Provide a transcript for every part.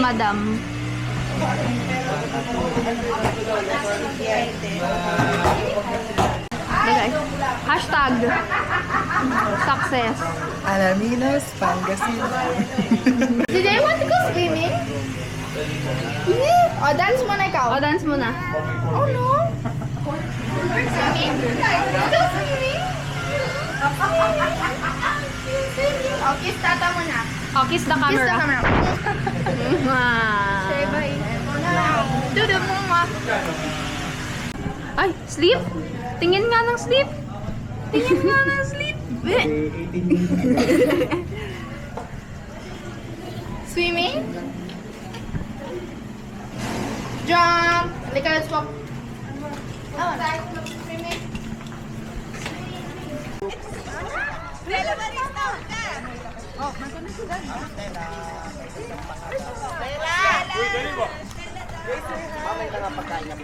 madam. Okay. Hashtag success. Alaminos, Pangasinan. Did I want to go swimming? Yeah. Oh, dance muna ikaw. O, dance muna. Oh no. Swimming? Go swimming? Oh, kiss tata muna. O, kiss the Kiss the camera. camera. Say bye. Dudu mo nga. Ay, sleep? Tingin nga ng sleep. Tingin nga ng sleep. Swimming? Jump! Halika, let's walk. Swimming?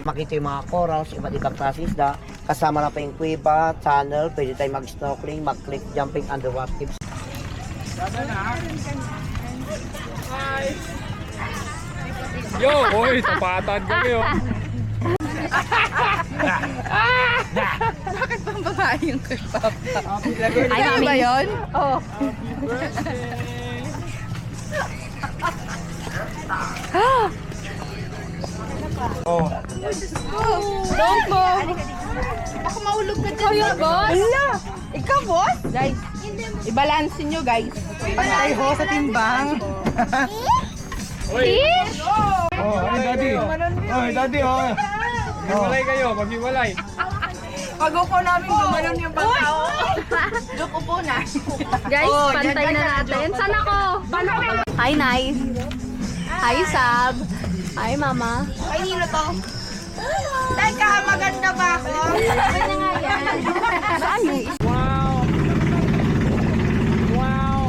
Makita yung mga corals, iba't ibang klase isda. Kasama na pa yung kuweba, tunnel, pwede tayo mag-snorkeling, mag-cliff jumping, underwater tips. Yo, boy, tapatan kami oh. Bakit bang babae yung kay Papa? Ay, mami. ba yun? Oh. Don't go! Baka mahulog ka dyan. Kaya, boss? Hala! Ikaw, boss? Guys, i-balance nyo, guys. Pantay ho sa timbang. Oy! Oh, ay daddy. Oy, daddy oh. Maghiwalay kayo, maghiwalay. Pag upo namin, gumanon yung pagkao. Duk, upo na. Guys, Oh, pantay yan, na yan, natin. Saan ako? Paano ako? Hi, Nice. Hi, Sab. Hi, Mama. Ay, nino to? Teka, maganda ba ako? Maganda nga yan. Saan yung Wow! Wow!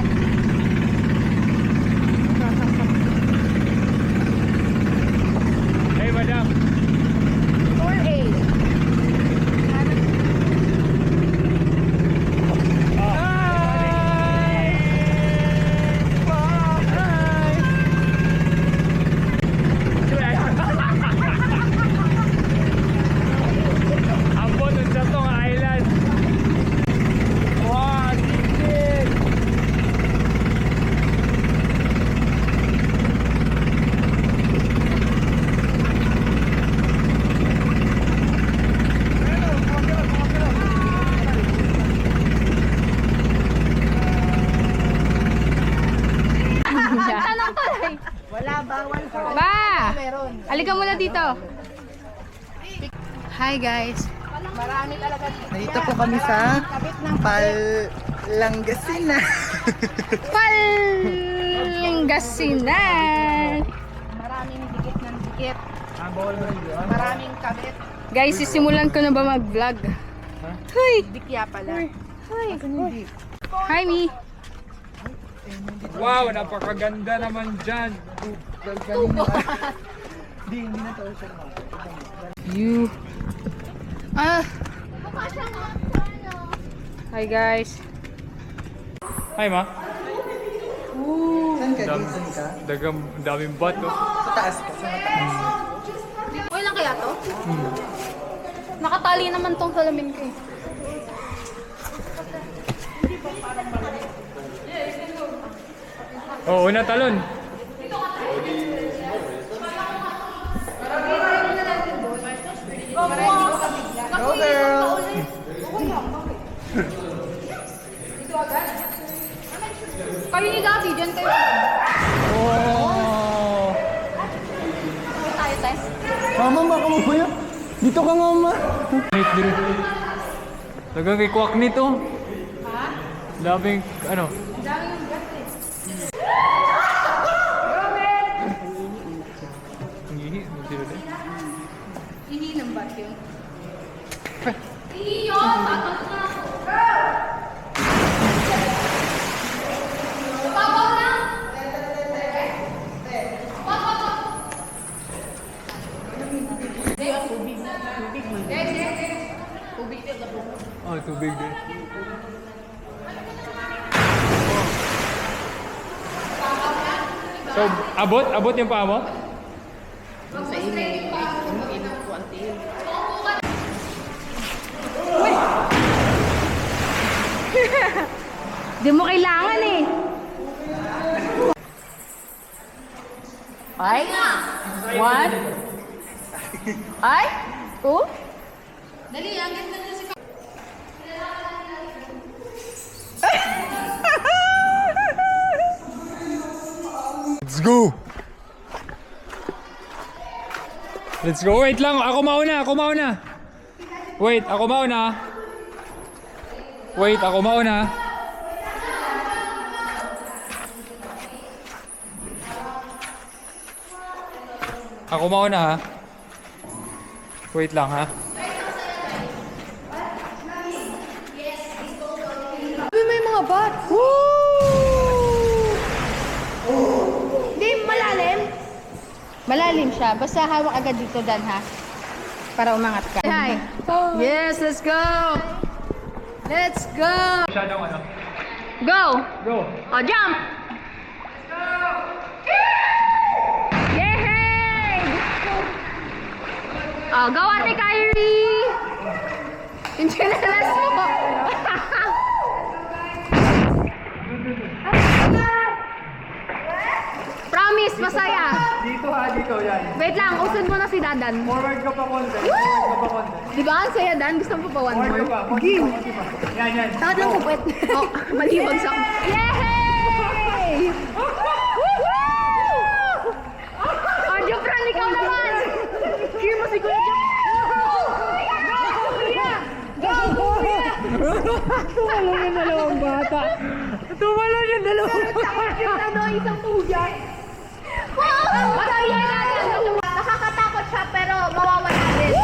Hey, madam. 4A. Ambon ng Satong Island. Wow, tigil! tanong tuloy? Wala, bawal ko. Ba! Meron. Halika muna dito. Hi, guys. Marami talaga dito. Dito po kami sa Palangasinan. Pangasinan. Maraming dikit ng dikit. Maraming kabit. Guys, sisimulan ko na ba mag-vlog? Hoy! Dikya pala. Hi, Mi. Wow, napakaganda naman dyan. You. Hi, guys. Hi, ma. Saan ka? Dito ka? Daming bato. Sa taas ka. Sa mataas. Okay lang kaya to? Nakatali naman tong salamin ko eh. Oh, una talon. Go, girl! Kayo ni Gabi, dyan kayo. Oh! Tayo, tayo. Mama, baka mo kuya? Dito ka nga, ma. Wait, dire. Tagang kay kwak nito. Ha? Daming, ano? Ang ihi, ang tiro din. Ihi ng bat yun. Ihi yun! Tatot na ako. Papaw na! Oh, tubig din. So, abot yung paa mo? Sa init. Init ko ang tiil. Di mo kailangan eh. Ay. One. Ay. Two. Let's go! Let's go. Wait lang. Ako mauna. Wait, ako mauna. Ako mauna ha. Wait lang ha. May mga bat. Hindi, malalim. Malalim siya. Basta hawak agad dito, Dan, ha? Para umangat ka. Hi. Yes, let's go. Let's go. Masyadong ano? Go. Go! Oh, jump. Yay! Oh, go, Ate Kyrie. Yung chinelas mo. Promise, masaya. Dito ha, dito yan. Wait lang, usod mo na si Dadan. Forward ka pa konti. Di ba ang saya, Dan? Gusto mo pa one more? Game! Yan. Takot lang kupwet. Oh, malibag sa... Yay! Woohoo! Oh, Jopran, ikaw naman! Cheer mo si Kuya Jop. Go, Kuya! Go, Kuya! Tumalon yung dalawang bata. Isang tuya. Wow! Masaya natin. Nakakatakot siya, pero mawawala din.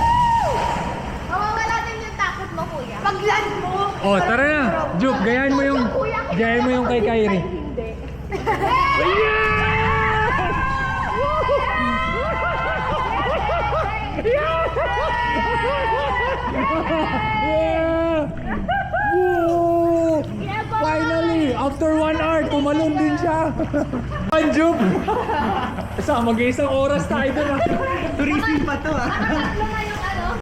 Mawawala din yung takot mo, Kuya. Paglan mo! Oh, tara na. Jup, gayahin mo yung kay Kyrie. Hindi. Finally, after 1 hour, tumalon din siya. Jup! Mag-iisang oras tayo doon. Tourism pa to ah. Tatlo na yung